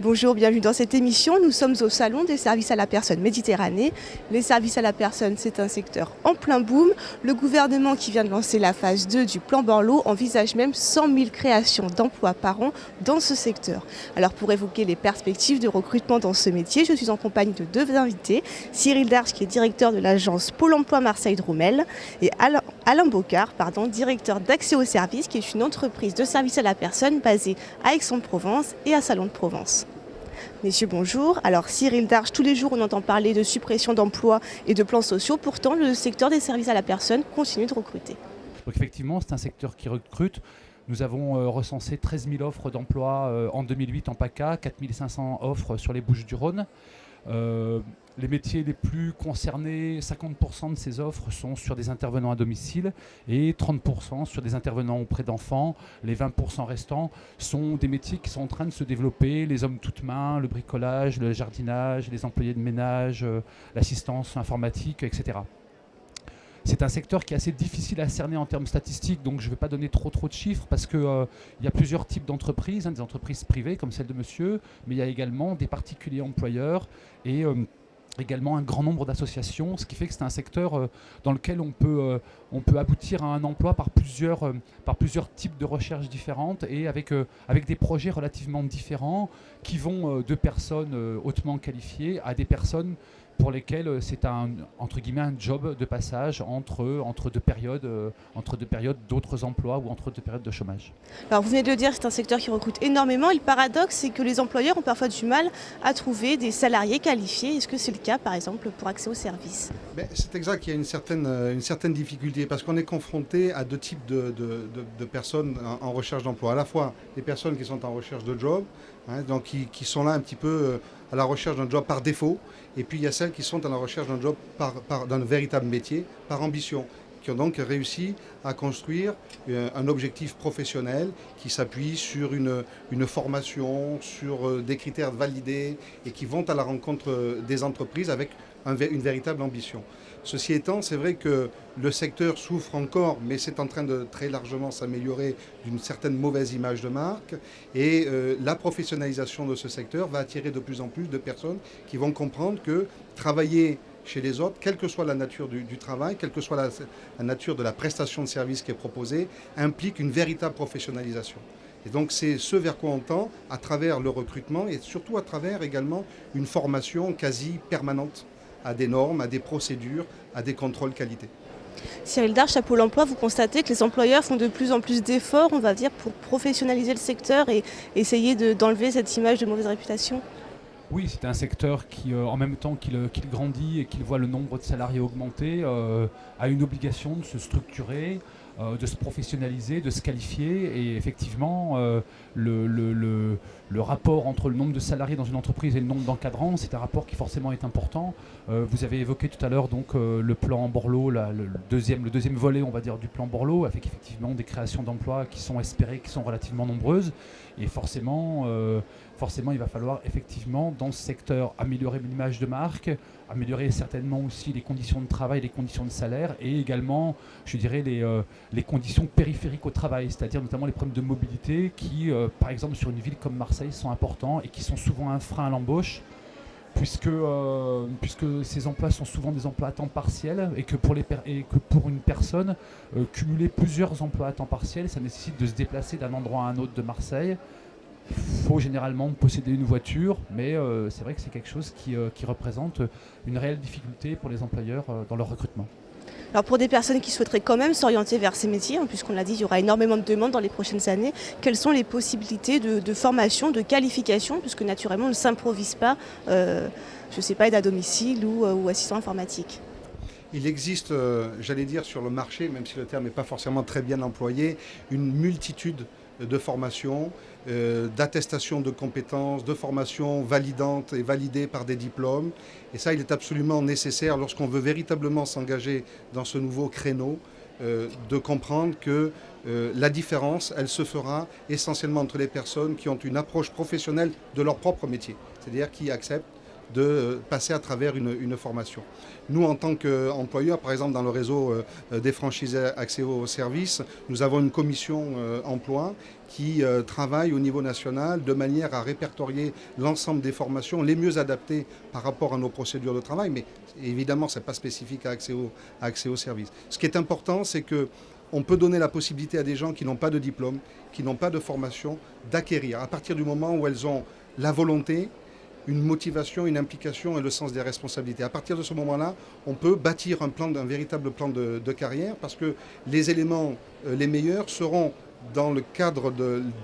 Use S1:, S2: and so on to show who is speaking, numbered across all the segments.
S1: Bonjour, bienvenue dans cette émission. Nous sommes au Salon des services à la personne Méditerranée. Les services à la personne, c'est un secteur en plein boom. Le gouvernement qui vient de lancer la phase 2 du plan Borloo envisage même 100 000 créations d'emplois par an dans ce secteur. Alors pour évoquer les perspectives de recrutement dans ce métier, je suis en compagnie de deux invités. Cyril Darche, qui est directeur de l'agence Pôle emploi Marseille-Droumel, et Alain Bocard, directeur d'Accès aux services, qui est une entreprise de services à la personne basée à Aix-en-Provence et à Salon de Provence. Messieurs, bonjour. Alors Cyril Darche, tous les jours on entend parler de suppression d'emplois et de plans sociaux. Pourtant, le secteur des services à la personne continue de recruter.
S2: Donc effectivement, c'est un secteur qui recrute. Nous avons recensé 13 000 offres d'emploi en 2008 en PACA, 4 500 offres sur les Bouches-du-Rhône. Les métiers les plus concernés, 50% de ces offres sont sur des intervenants à domicile et 30% sur des intervenants auprès d'enfants. Les 20% restants sont des métiers qui sont en train de se développer, les hommes toutes mains, le bricolage, le jardinage, les employés de ménage, l'assistance informatique, etc. C'est un secteur qui est assez difficile à cerner en termes statistiques, donc je ne vais pas donner trop de chiffres parce qu'il y a plusieurs types d'entreprises, des entreprises privées comme celle de monsieur, mais il y a également des particuliers employeurs et également un grand nombre d'associations, ce qui fait que c'est un secteur dans lequel on peut aboutir à un emploi par plusieurs types de recherches différentes et avec des projets relativement différents qui vont de personnes hautement qualifiées à des personnes pour lesquels c'est entre guillemets un job de passage entre deux périodes d'autres emplois ou entre deux périodes de chômage.
S1: Alors vous venez de le dire, c'est un secteur qui recrute énormément. Et le paradoxe, c'est que les employeurs ont parfois du mal à trouver des salariés qualifiés. Est-ce que c'est le cas, par exemple, pour accès aux services ?
S3: C'est exact, il y a une certaine difficulté parce qu'on est confronté à deux types de personnes en recherche d'emploi. À la fois les personnes qui sont en recherche de job, donc qui sont là un petit peu à la recherche d'un job par défaut, et puis il y a celles qui sont à la recherche d'un job d'un véritable métier, par ambition, qui ont donc réussi à construire un objectif professionnel qui s'appuie sur une formation, sur des critères validés et qui vont à la rencontre des entreprises avec une véritable ambition. Ceci étant, c'est vrai que le secteur souffre encore, mais c'est en train de très largement s'améliorer d'une certaine mauvaise image de marque. Et la professionnalisation de ce secteur va attirer de plus en plus de personnes qui vont comprendre que travailler chez les autres, quelle que soit la nature du travail, quelle que soit la nature de la prestation de service qui est proposée, implique une véritable professionnalisation. Et donc c'est ce vers quoi on tend à travers le recrutement et surtout à travers également une formation quasi permanente à des normes, à des procédures, à des contrôles qualité.
S1: Cyril Darche, à Pôle emploi, vous constatez que les employeurs font de plus en plus d'efforts, on va dire, pour professionnaliser le secteur et essayer d'enlever cette image de mauvaise réputation ?
S2: Oui, c'est un secteur qui, en même temps qu'il grandit et qu'il voit le nombre de salariés augmenter, a une obligation de se structurer, de se professionnaliser, de se qualifier. Et effectivement, le rapport entre le nombre de salariés dans une entreprise et le nombre d'encadrants, c'est un rapport qui forcément est important. Vous avez évoqué tout à l'heure donc, le plan Borloo, le deuxième volet, on va dire, du plan Borloo, avec effectivement des créations d'emplois qui sont espérées, qui sont relativement nombreuses. Et forcément, il va falloir effectivement, dans ce secteur, améliorer l'image de marque, améliorer certainement aussi les conditions de travail, les conditions de salaire et également, je dirais, les conditions périphériques au travail, c'est-à-dire notamment les problèmes de mobilité qui, par exemple, sur une ville comme Marseille, sont importants et qui sont souvent un frein à l'embauche, puisque ces emplois sont souvent des emplois à temps partiel et que pour une personne, cumuler plusieurs emplois à temps partiel, ça nécessite de se déplacer d'un endroit à un autre de Marseille. Il faut généralement posséder une voiture, mais c'est vrai que c'est quelque chose qui représente une réelle difficulté pour les employeurs dans leur recrutement.
S1: Alors pour des personnes qui souhaiteraient quand même s'orienter vers ces métiers, puisqu'on l'a dit, il y aura énormément de demandes dans les prochaines années, quelles sont les possibilités de formation, de qualification, puisque naturellement on ne s'improvise pas, aide à domicile ou assistant informatique.
S3: Il existe, j'allais dire, sur le marché, même si le terme n'est pas forcément très bien employé, une multitude de formations, d'attestations de compétences, de formations validantes et validées par des diplômes. Et ça, il est absolument nécessaire lorsqu'on veut véritablement s'engager dans ce nouveau créneau, de comprendre que la différence, elle se fera essentiellement entre les personnes qui ont une approche professionnelle de leur propre métier, c'est-à-dire qui acceptent de passer à travers une formation. Nous, en tant qu'employeurs, par exemple dans le réseau des franchisés accès aux services, nous avons une commission emploi qui travaille au niveau national de manière à répertorier l'ensemble des formations les mieux adaptées par rapport à nos procédures de travail, mais évidemment, ce n'est pas spécifique à accès aux services. Ce qui est important, c'est qu'on peut donner la possibilité à des gens qui n'ont pas de diplôme, qui n'ont pas de formation, d'acquérir, à partir du moment où elles ont la volonté, une motivation, une implication et le sens des responsabilités. À partir de ce moment-là, on peut bâtir un véritable plan de carrière parce que les éléments les meilleurs seront dans le cadre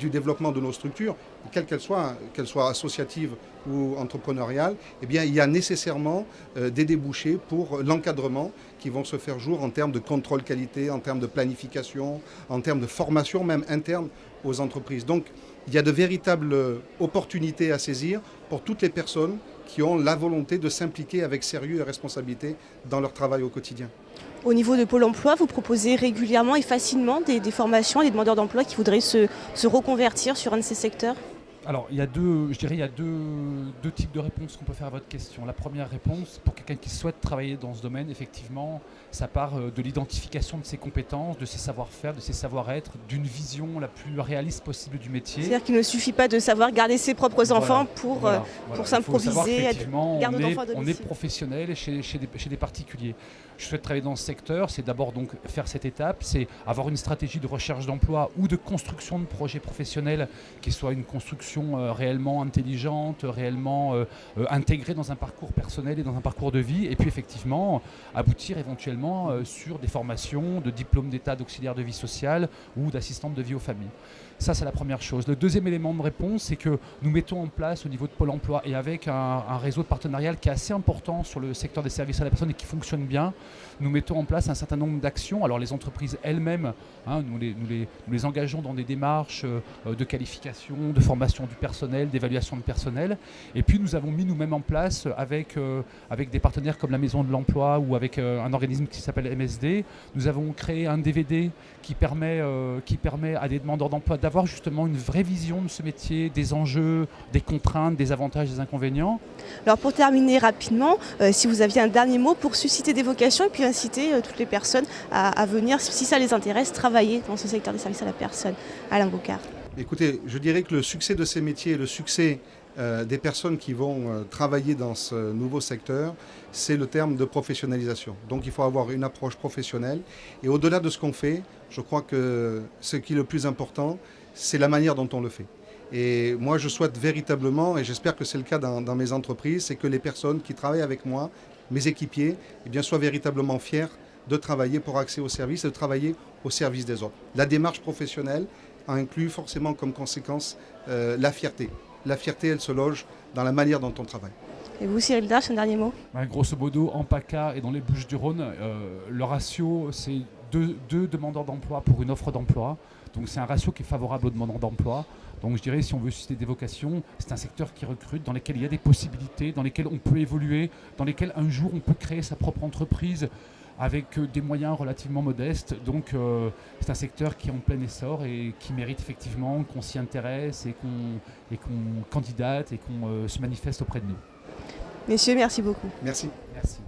S3: du développement de nos structures, quelles qu'elles soient associatives ou entrepreneuriales, eh bien, il y a nécessairement des débouchés pour l'encadrement qui vont se faire jour en termes de contrôle qualité, en termes de planification, en termes de formation même interne aux entreprises. Donc, il y a de véritables opportunités à saisir pour toutes les personnes qui ont la volonté de s'impliquer avec sérieux et responsabilité dans leur travail au quotidien.
S1: Au niveau de Pôle emploi, vous proposez régulièrement et facilement des formations à des demandeurs d'emploi qui voudraient se reconvertir sur un de ces secteurs?
S2: Alors, il y a deux types de réponses qu'on peut faire à votre question. La première réponse, pour quelqu'un qui souhaite travailler dans ce domaine, effectivement, ça part de l'identification de ses compétences, de ses savoir-faire, de ses savoir-être, d'une vision la plus réaliste possible du métier.
S1: C'est-à-dire qu'il ne suffit pas de savoir garder ses propres enfants pour s'improviser, être garde d'enfants à domicile.
S2: On est professionnel chez des particuliers. Je souhaite travailler dans ce secteur, c'est d'abord donc faire cette étape, c'est avoir une stratégie de recherche d'emploi ou de construction de projets professionnels qui soit une construction réellement intelligente, réellement intégrée dans un parcours personnel et dans un parcours de vie, et puis effectivement aboutir éventuellement sur des formations de diplôme d'état d'auxiliaire de vie sociale ou d'assistante de vie aux familles. Ça, c'est la première chose. Le deuxième élément de réponse, c'est que nous mettons en place au niveau de Pôle emploi et avec un réseau de partenariat qui est assez important sur le secteur des services à la personne et qui fonctionne bien, nous mettons en place un certain nombre d'actions. Alors les entreprises elles-mêmes, nous les engageons dans des démarches de qualification, de formation du personnel, d'évaluation de personnel. Et puis nous avons mis nous-mêmes en place avec des partenaires comme la Maison de l'Emploi ou avec un organisme qui s'appelle MSD, nous avons créé un DVD qui permet à des demandeurs d'emploi d'avoir justement une vraie vision de ce métier, des enjeux, des contraintes, des avantages, des inconvénients.
S1: Alors pour terminer rapidement, si vous aviez un dernier mot pour susciter des vocations et puis inciter toutes les personnes à venir, si ça les intéresse, travailler dans ce secteur des services à la personne. Alain Bocard.
S3: Écoutez, je dirais que le succès de ces métiers, le succès des personnes qui vont travailler dans ce nouveau secteur, c'est le terme de professionnalisation. Donc il faut avoir une approche professionnelle. Et au-delà de ce qu'on fait, je crois que ce qui est le plus important, c'est la manière dont on le fait. Et moi, je souhaite véritablement, et j'espère que c'est le cas dans mes entreprises, c'est que les personnes qui travaillent avec moi, mes équipiers, eh bien, soient véritablement fiers de travailler pour accès aux services, de travailler au service des autres. La démarche professionnelle inclut forcément comme conséquence la fierté. La fierté, elle se loge dans la manière dont on travaille.
S1: Et vous, Cyril Dache, un dernier mot?
S2: Grosso modo, en PACA et dans les Bouches-du-Rhône, le ratio, c'est deux demandeurs d'emploi pour une offre d'emploi. Donc c'est un ratio qui est favorable aux demandeurs d'emploi. Donc je dirais, si on veut susciter des vocations, c'est un secteur qui recrute, dans lequel il y a des possibilités, dans lesquels on peut évoluer, dans lesquels un jour on peut créer sa propre entreprise avec des moyens relativement modestes. Donc c'est un secteur qui est en plein essor et qui mérite effectivement qu'on s'y intéresse et qu'on candidate et qu'on se manifeste auprès de nous.
S1: Messieurs, merci beaucoup.
S3: Merci.
S2: Merci.